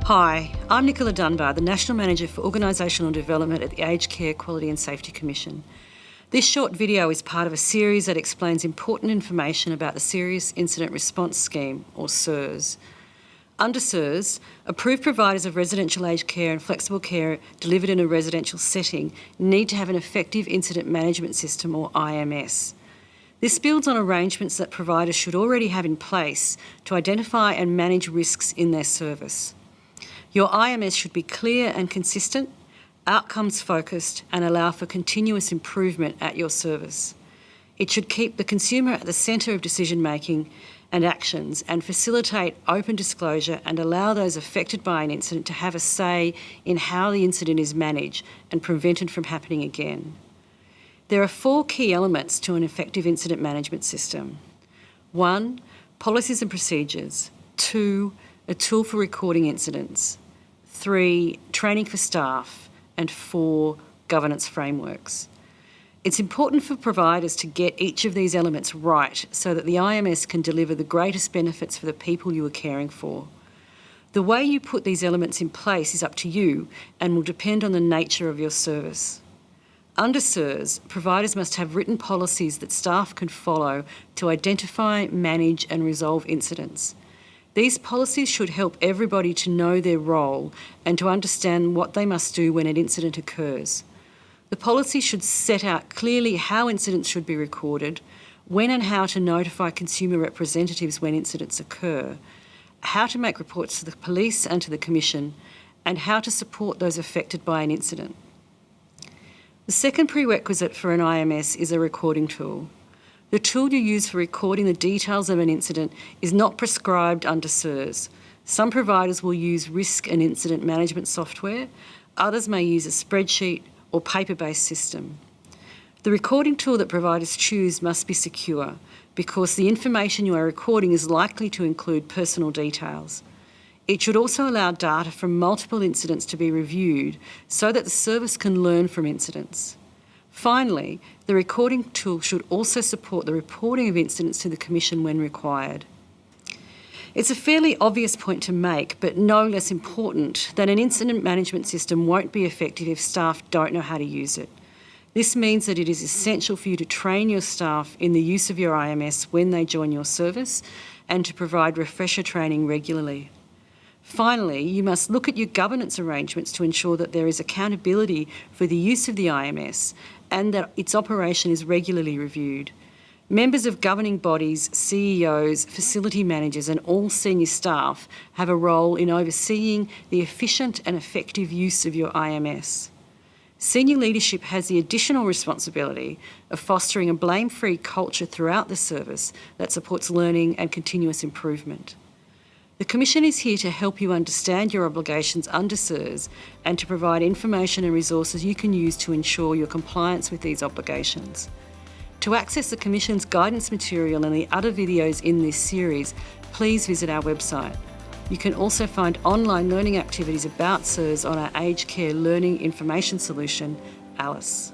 Hi, I'm Nicola Dunbar, the National Manager for Organisational Development at the Aged Care Quality and Safety Commission. This short video is part of a series that explains important information about the Serious Incident Response Scheme, or SIRS. Under SIRS, approved providers of residential aged care and flexible care delivered in a residential setting need to have an effective incident management system, or IMS. This builds on arrangements that providers should already have in place to identify and manage risks in their service. Your IMS should be clear and consistent, outcomes focused, and allow for continuous improvement at your service. It should keep the consumer at the centre of decision making and actions and facilitate open disclosure and allow those affected by an incident to have a say in how the incident is managed and prevented from happening again. There are 4 key elements to an effective incident management system. 1, policies and procedures. 2, a tool for recording incidents. 3, training for staff. And 4, governance frameworks. It's important for providers to get each of these elements right so that the IMS can deliver the greatest benefits for the people you are caring for. The way you put these elements in place is up to you and will depend on the nature of your service. Under SIRS, providers must have written policies that staff can follow to identify, manage and resolve incidents. These policies should help everybody to know their role and to understand what they must do when an incident occurs. The policy should set out clearly how incidents should be recorded, when and how to notify consumer representatives when incidents occur, how to make reports to the police and to the Commission, and how to support those affected by an incident. The second prerequisite for an IMS is a recording tool. The tool you use for recording the details of an incident is not prescribed under SIRS. Some providers will use risk and incident management software, others may use a spreadsheet or paper-based system. The recording tool that providers choose must be secure because the information you are recording is likely to include personal details. It should also allow data from multiple incidents to be reviewed so that the service can learn from incidents. Finally, the recording tool should also support the reporting of incidents to the Commission when required. It's a fairly obvious point to make, but no less important, that an incident management system won't be effective if staff don't know how to use it. This means that it is essential for you to train your staff in the use of your IMS when they join your service and to provide refresher training regularly. Finally, you must look at your governance arrangements to ensure that there is accountability for the use of the IMS and that its operation is regularly reviewed. Members of governing bodies, CEOs, facility managers and all senior staff have a role in overseeing the efficient and effective use of your IMS. Senior leadership has the additional responsibility of fostering a blame-free culture throughout the service that supports learning and continuous improvement. The Commission is here to help you understand your obligations under SIRS and to provide information and resources you can use to ensure your compliance with these obligations. To access the Commission's guidance material and the other videos in this series, please visit our website. You can also find online learning activities about SIRS on our aged care learning information solution, Alice.